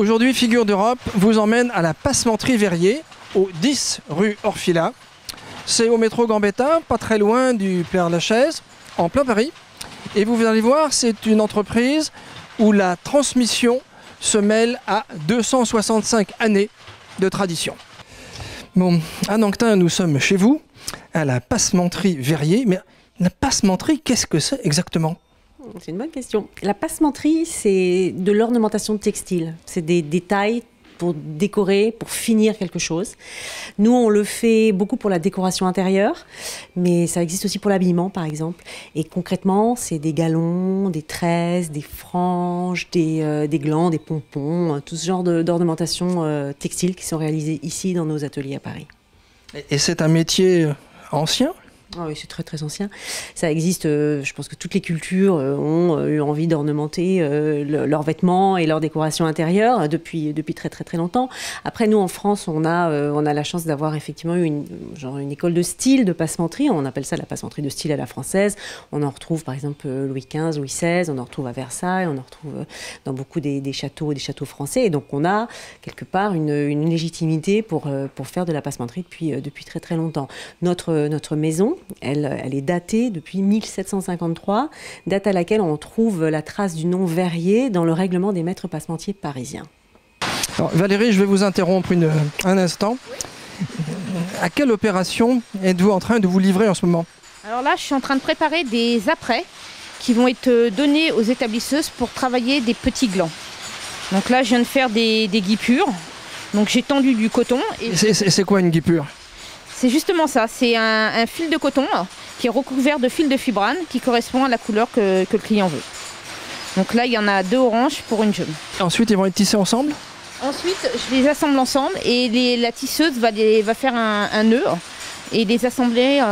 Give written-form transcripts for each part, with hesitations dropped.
Aujourd'hui, Figures d'Europe vous emmène à la passementerie Verrier, au 10 rue Orfila. C'est au métro Gambetta, pas très loin du Père-Lachaise, en plein Paris. Et vous allez voir, c'est une entreprise où la transmission se mêle à 265 années de tradition. Bon, à Nanquetin, nous sommes chez vous, à la passementerie Verrier. Mais la passementerie, qu'est-ce que c'est exactement ? C'est une bonne question. La passementerie, c'est de l'ornementation de textile. C'est des détails pour décorer, pour finir quelque chose. Nous, on le fait beaucoup pour la décoration intérieure, mais ça existe aussi pour l'habillement, par exemple. Et concrètement, c'est des galons, des tresses, des franges, des glands, des pompons, tout ce genre d'ornementation textile qui sont réalisés ici dans nos ateliers à Paris. Et c'est un métier ancien ? Ah oui, c'est très très ancien. Ça existe, je pense que toutes les cultures ont eu envie d'ornementer leurs vêtements et leurs décorations intérieures depuis très très très longtemps. Après, nous en France, on a la chance d'avoir effectivement eu une école de style de passementerie. On appelle ça la passementerie de style à la française. On en retrouve par exemple Louis XV, Louis XVI, on en retrouve à Versailles, on en retrouve dans beaucoup des châteaux français. Et donc on a quelque part une légitimité pour faire de la passementerie depuis très très longtemps. Notre maison, elle est datée depuis 1753, date à laquelle on trouve la trace du nom Verrier dans le règlement des maîtres passementiers parisiens. Alors, Valérie, je vais vous interrompre un instant. À quelle opération êtes-vous en train de vous livrer en ce moment ? Alors là, je suis en train de préparer des apprêts qui vont être donnés aux établisseuses pour travailler des petits glands. Donc là, je viens de faire des guipures. Donc j'ai tendu du coton. Et c'est quoi une guipure ? C'est justement ça, c'est un fil de coton qui est recouvert de fil de fibrane qui correspond à la couleur que le client veut. Donc là, il y en a 2 oranges pour une jaune. Ensuite, ils vont être tissés ensemble ? Ensuite, je les assemble ensemble et la tisseuse va faire un nœud et les assembler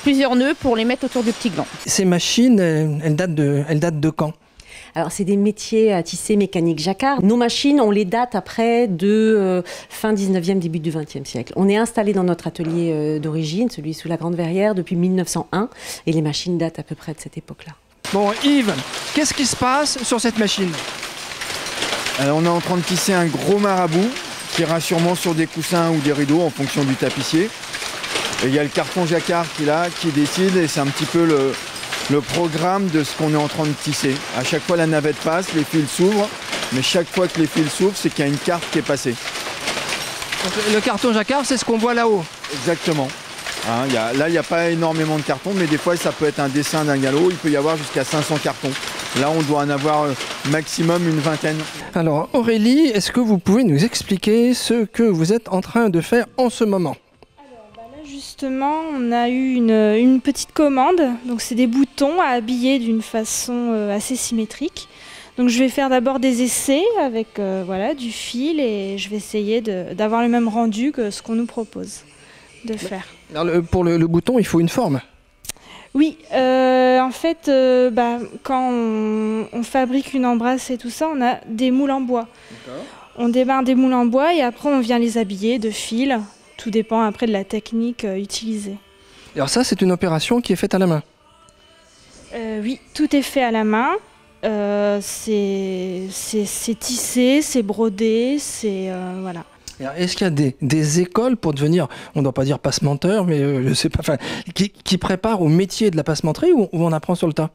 plusieurs nœuds pour les mettre autour du petit gland. Ces machines, elles datent de quand ? Alors, c'est des métiers à tisser mécanique jacquard. Nos machines, on les date après de fin 19e, début du 20e siècle. On est installé dans notre atelier d'origine, celui sous la Grande Verrière, depuis 1901. Et les machines datent à peu près de cette époque-là. Bon, Yves, qu'est-ce qui se passe sur cette machine ? Alors, on est en train de tisser un gros marabout qui ira sûrement sur des coussins ou des rideaux en fonction du tapissier. Et il y a le carton jacquard qui est là, qui décide, et c'est un petit peu le programme de ce qu'on est en train de tisser. À chaque fois, la navette passe, les fils s'ouvrent, mais chaque fois que les fils s'ouvrent, c'est qu'il y a une carte qui est passée. Donc, le carton jacquard, c'est ce qu'on voit là-haut. Exactement. Hein, là, il n'y a pas énormément de cartons, mais des fois, ça peut être un dessin d'un galop. Il peut y avoir jusqu'à 500 cartons. Là, on doit en avoir maximum une vingtaine. Alors, Aurélie, est-ce que vous pouvez nous expliquer ce que vous êtes en train de faire en ce moment ? Justement, on a eu une petite commande, donc c'est des boutons à habiller d'une façon assez symétrique. Donc je vais faire d'abord des essais avec du fil et je vais essayer d'avoir le même rendu que ce qu'on nous propose de faire. Alors, pour le bouton, il faut une forme. Oui, en fait, quand on fabrique une embrasse et tout ça, on a des moules en bois. On démarre des moules en bois et après on vient les habiller de fil. Tout dépend après de la technique utilisée. Alors ça, c'est une opération qui est faite à la main ? Oui, tout est fait à la main. C'est tissé, c'est brodé, c'est voilà. Est-ce qu'il y a des écoles pour devenir, on ne doit pas dire passementeur, mais je sais pas, qui préparent au métier de la passementerie ou on apprend sur le tas ?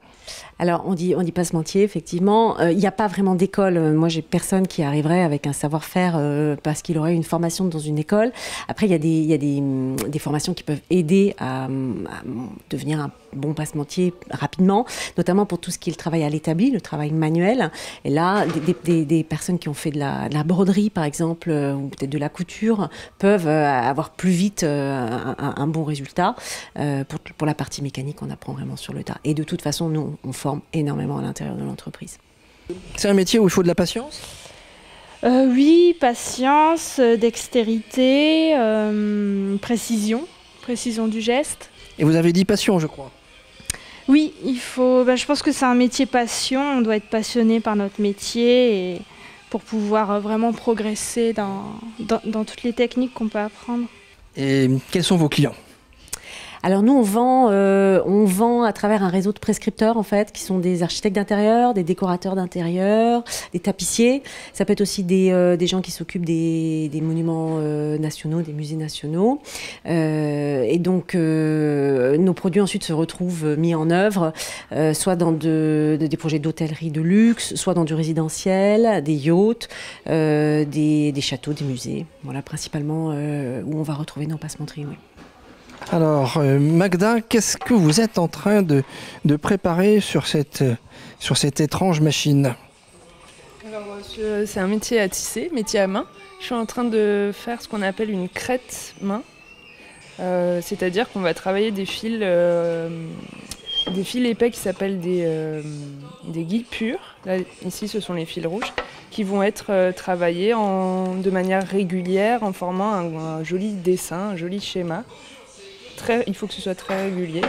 Alors, on dit passementier, effectivement. Il n'y a pas vraiment d'école. Moi, j'ai personne qui arriverait avec un savoir-faire parce qu'il aurait une formation dans une école. Après, il y a des formations qui peuvent aider à devenir un bon passementier rapidement, notamment pour tout ce qui est le travail à l'établi, le travail manuel. Et là, des personnes qui ont fait de la broderie, par exemple, ou peut-être de la couture, peuvent avoir plus vite un bon résultat. Pour la partie mécanique, on apprend vraiment sur le tas. Et de toute façon, nous, on forme énormément à l'intérieur de l'entreprise. C'est un métier où il faut de la patience ? Oui, patience, dextérité, précision du geste. Et vous avez dit passion, je crois. Oui, il faut. Je pense que c'est un métier passion. On doit être passionné par notre métier pour pouvoir vraiment progresser dans toutes les techniques qu'on peut apprendre. Et quels sont vos clients ? Alors nous, on vend à travers un réseau de prescripteurs, en fait, qui sont des architectes d'intérieur, des décorateurs d'intérieur, des tapissiers. Ça peut être aussi des gens qui s'occupent des monuments nationaux, des musées nationaux. Et donc, nos produits ensuite se retrouvent mis en œuvre, soit dans des projets d'hôtellerie de luxe, soit dans du résidentiel, des yachts, des châteaux, des musées. Voilà, principalement où on va retrouver nos passementeries. Oui. Alors, Magda, qu'est-ce que vous êtes en train de préparer sur cette étrange machine? Alors, c'est un métier à tisser, métier à main. Je suis en train de faire ce qu'on appelle une crête main. C'est-à-dire qu'on va travailler des fils épais qui s'appellent des guipures. Là, ici, ce sont les fils rouges qui vont être travaillés de manière régulière en formant un joli dessin, un joli schéma. Il faut que ce soit très régulier.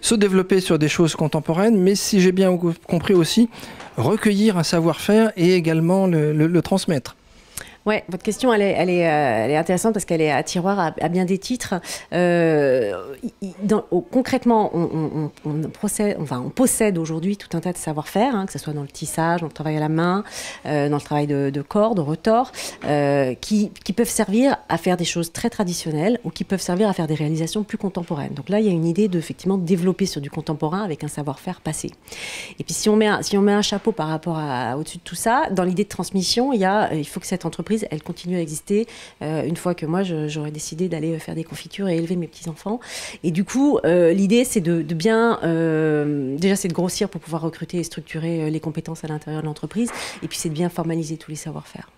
Se développer sur des choses contemporaines, mais si j'ai bien compris aussi, recueillir un savoir-faire et également le transmettre. Ouais, votre question, elle est intéressante parce qu'elle est à tiroir à bien des titres. Concrètement, on possède aujourd'hui tout un tas de savoir-faire, hein, que ce soit dans le tissage, dans le travail à la main, dans le travail de corps, de retors, qui peuvent servir à faire des choses très traditionnelles ou qui peuvent servir à faire des réalisations plus contemporaines. Donc là, il y a une idée de effectivement développer sur du contemporain avec un savoir-faire passé. Et puis si on met un chapeau par rapport au-dessus de tout ça, dans l'idée de transmission, il faut que cette entreprise elle continue à exister une fois que moi j'aurais décidé d'aller faire des confitures et élever mes petits-enfants. Et du coup, l'idée c'est de bien, déjà c'est de grossir pour pouvoir recruter et structurer les compétences à l'intérieur de l'entreprise, et puis c'est de bien formaliser tous les savoir-faire.